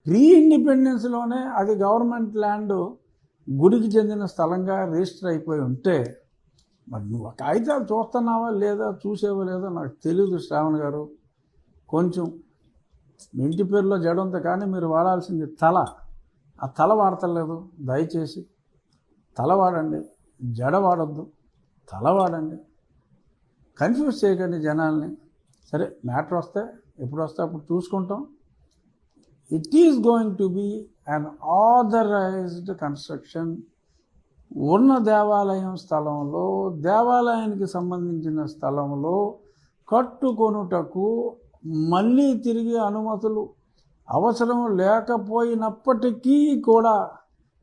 Pre ఇండిపెండెన్స్లోనే అది government land గుడికి చెందిన స్థలంగా రిజిస్టర్ అయిపోయి ఉంటే మరి నువ్వు కాగితాలు చూస్తున్నావా లేదా చూసేవో లేదో నాకు తెలియదు శ్రావణ్ గారు. కొంచెం మీ ఇంటి పేరులో జడ ఉంది కానీ మీరు వాడాల్సింది తల. ఆ తల వాడతలేదు. దయచేసి తల వాడండి, జడ వాడద్దు, తల వాడండి. కన్ఫ్యూజ్ చేయకండి జనాల్ని. సరే మ్యాటర్ వస్తే ఎప్పుడు వస్తే అప్పుడు చూసుకుంటాం. It is going to be unauthorized construction. ఉన్న దేవాలయం స్థలంలో, దేవాలయానికి సంబంధించిన స్థలంలో కట్టుకొనుటకు మళ్ళీ తిరిగి అనుమతులు అవసరం లేకపోయినప్పటికీ కూడా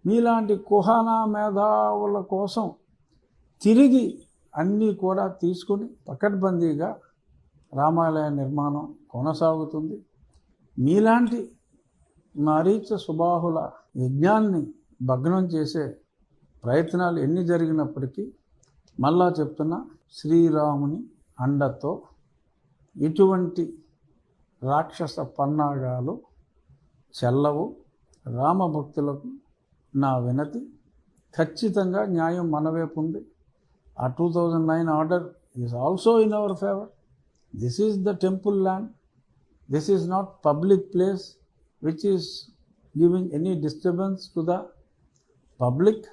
మీలాంటి కుహానా మేధావుల కోసం తిరిగి అన్నీ కూడా తీసుకుని పకడ్బందీగా రామాలయ నిర్మాణం కొనసాగుతుంది. మీలాంటి మరీచ సుబాహుల యజ్ఞాన్ని భగ్నం చేసే ప్రయత్నాలు ఎన్ని జరిగినప్పటికీ మళ్ళా చెప్తున్నా, శ్రీరాముని అండతో ఇటువంటి రాక్షస పన్నాగాలు చెల్లవు. రామభక్తులకు నా వినతి, ఖచ్చితంగా న్యాయం మన వైపు ఉంది. ఆ 2009 order is also in our favour. This is the temple land. This is not public place which is giving any disturbance to the public.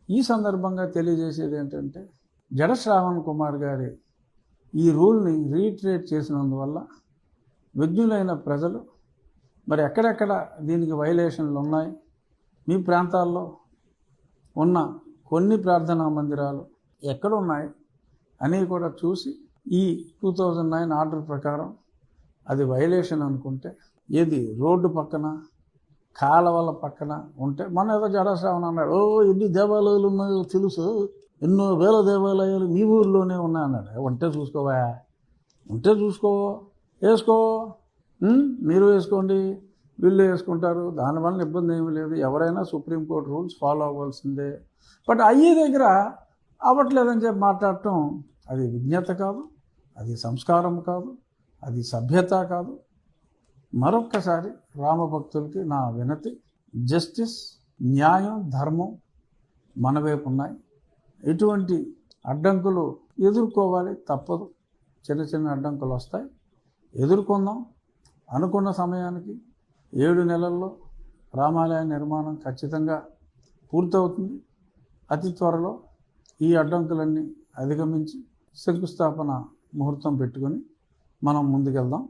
ఈ సందర్భంగా తెలియజేసేది ఏంటంటే, జడ శ్రావణ్ కుమార్ గారి ఈ రూల్ని రీట్రేట్ చేసినందువల్ల విజ్ఞులైన ప్రజలు మరి ఎక్కడెక్కడ దీనికి వైలేషన్లు ఉన్నాయి, మీ ప్రాంతాల్లో ఉన్న కొన్ని ప్రార్థనా మందిరాలు ఎక్కడున్నాయి అని కూడా చూసి ఈ 2009 ఆర్డర్ ప్రకారం అది వైలేషన్ అనుకుంటే, ఏది రోడ్డు పక్కన కాలవల పక్కన ఉంటే, మన ఏదో జడశ్రావణ అన్నాడు, ఓ ఎన్ని దేవాలయాలు ఉన్నాయో తెలుసు, ఎన్నో వేల దేవాలయాలు మీ ఊరిలోనే ఉన్నాయి అన్నాడు. ఉంటే చూసుకోవా, ఉంటే చూసుకో, వేసుకో, మీరు వేసుకోండి, వీళ్ళు వేసుకుంటారు, దానివల్ల ఇబ్బంది ఏమీ లేదు. ఎవరైనా సుప్రీంకోర్టు రూల్స్ ఫాలో అవ్వాల్సిందే. బట్ అయ్యే దగ్గర అవ్వట్లేదని చెప్పి మాట్లాడటం అది విజ్ఞత కాదు, అది సంస్కారం కాదు, అది సభ్యత కాదు. మరొక్కసారి రామభక్తులకి నా వినతి, జస్టిస్, న్యాయం, ధర్మం మన వైపు ఉన్నాయి. ఇటువంటి అడ్డంకులు ఎదుర్కోవాలి, తప్పదు. చిన్న చిన్న అడ్డంకులు వస్తాయి, ఎదుర్కొందాం. అనుకున్న సమయానికి 7 నెలల్లో రామాలయ నిర్మాణం ఖచ్చితంగా పూర్తవుతుంది. అతి త్వరలో ఈ అడ్డంకులన్నీ అధిగమించి శంకుస్థాపన ముహూర్తం పెట్టుకొని మనం ముందుకెళ్దాం.